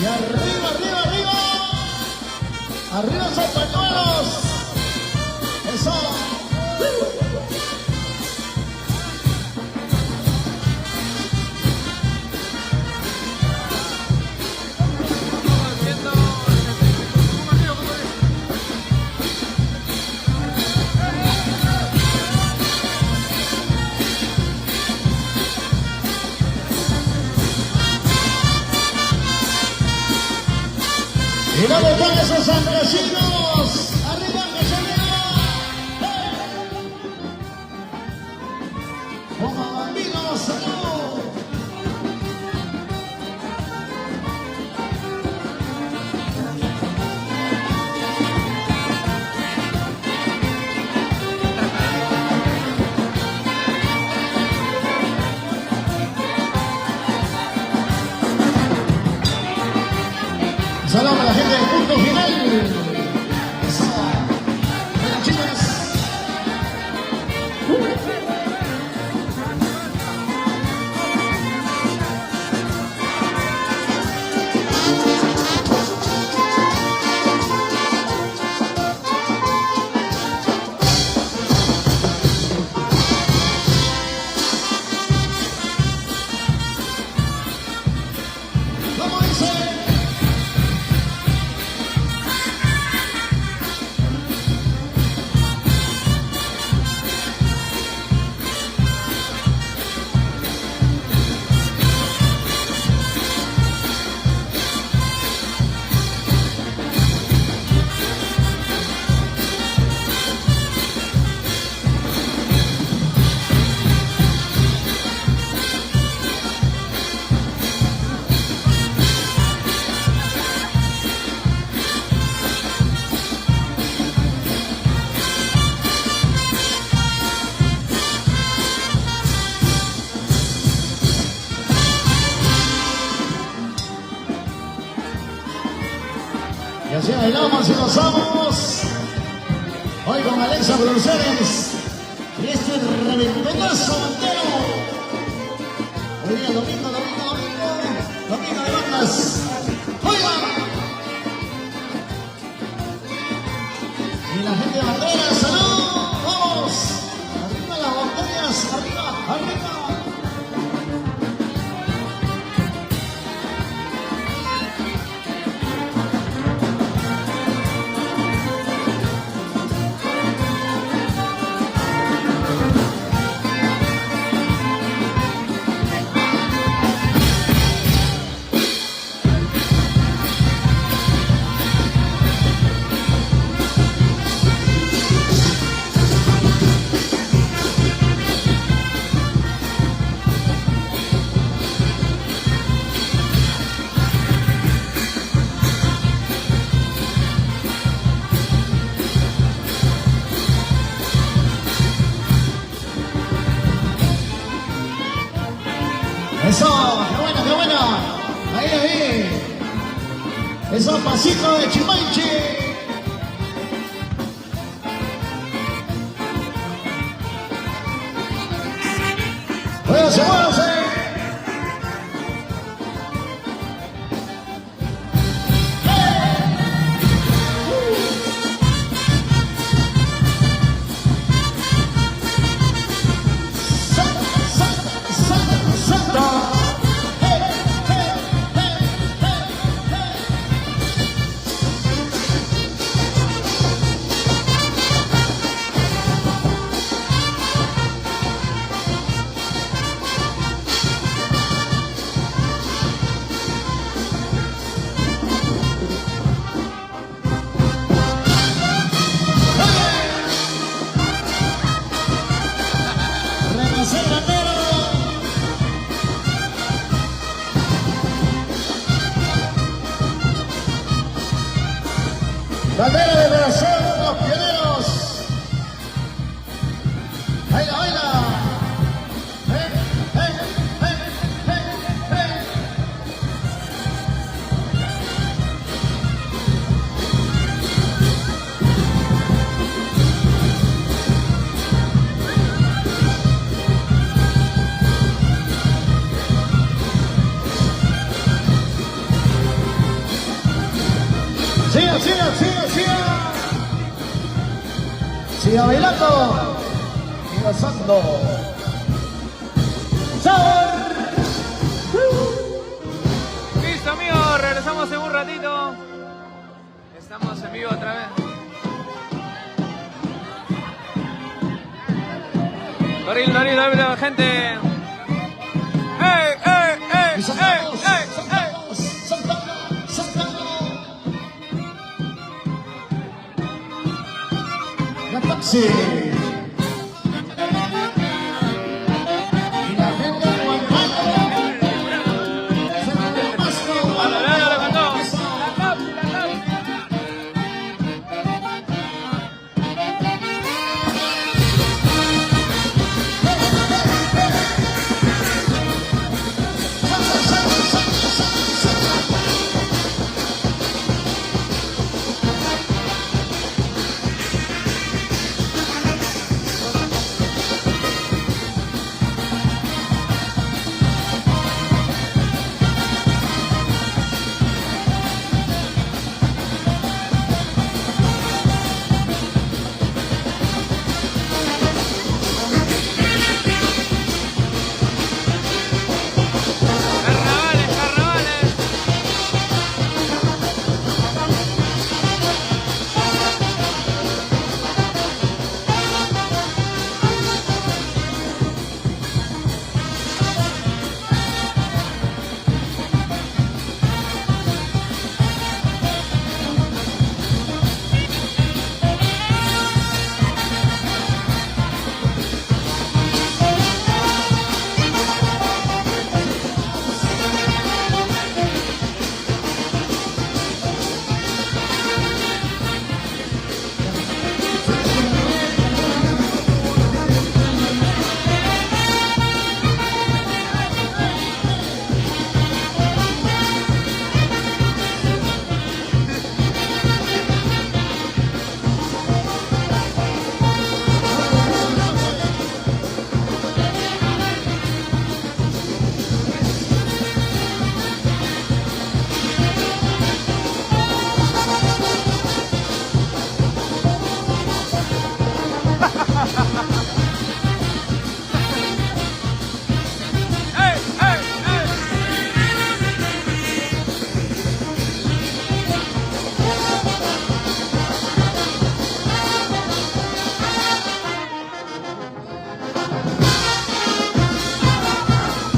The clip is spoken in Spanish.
Y arriba, arriba, arriba. Arriba esos pañuelos. Eso. Y vamos con esos andresinos. Arriba, que se vea. Como amigos, salud. Saludos a la gente del punto final. Eso. Buenas chicas. ¿Cómo dice? Y así bailamos y gozamos. Hoy con Alexa Produceres. Y este reventonazo bandero. Hoy día domingo, domingo, domingo. Domingo de bandas. ¡Oiga! Y la gente de bandera, salud. Vamos. Arriba las botellas. Arriba, arriba. Eso, qué bueno, qué bueno. Ahí, ahí. Esos pasitos de Chimanche. Muévanse, muévanse. Bandera de corazón, los pioneros. Baila, baila. Siga, siga, siga, siga. Siga bailando y gozando. ¡Sabor! Listo, amigos, regresamos en un ratito. Estamos en vivo otra vez. Doril, gente. ¡Ey, ey, ey! Y saltamos, ¡Ey, ey, saltamos, saltando, saltando. La taxi.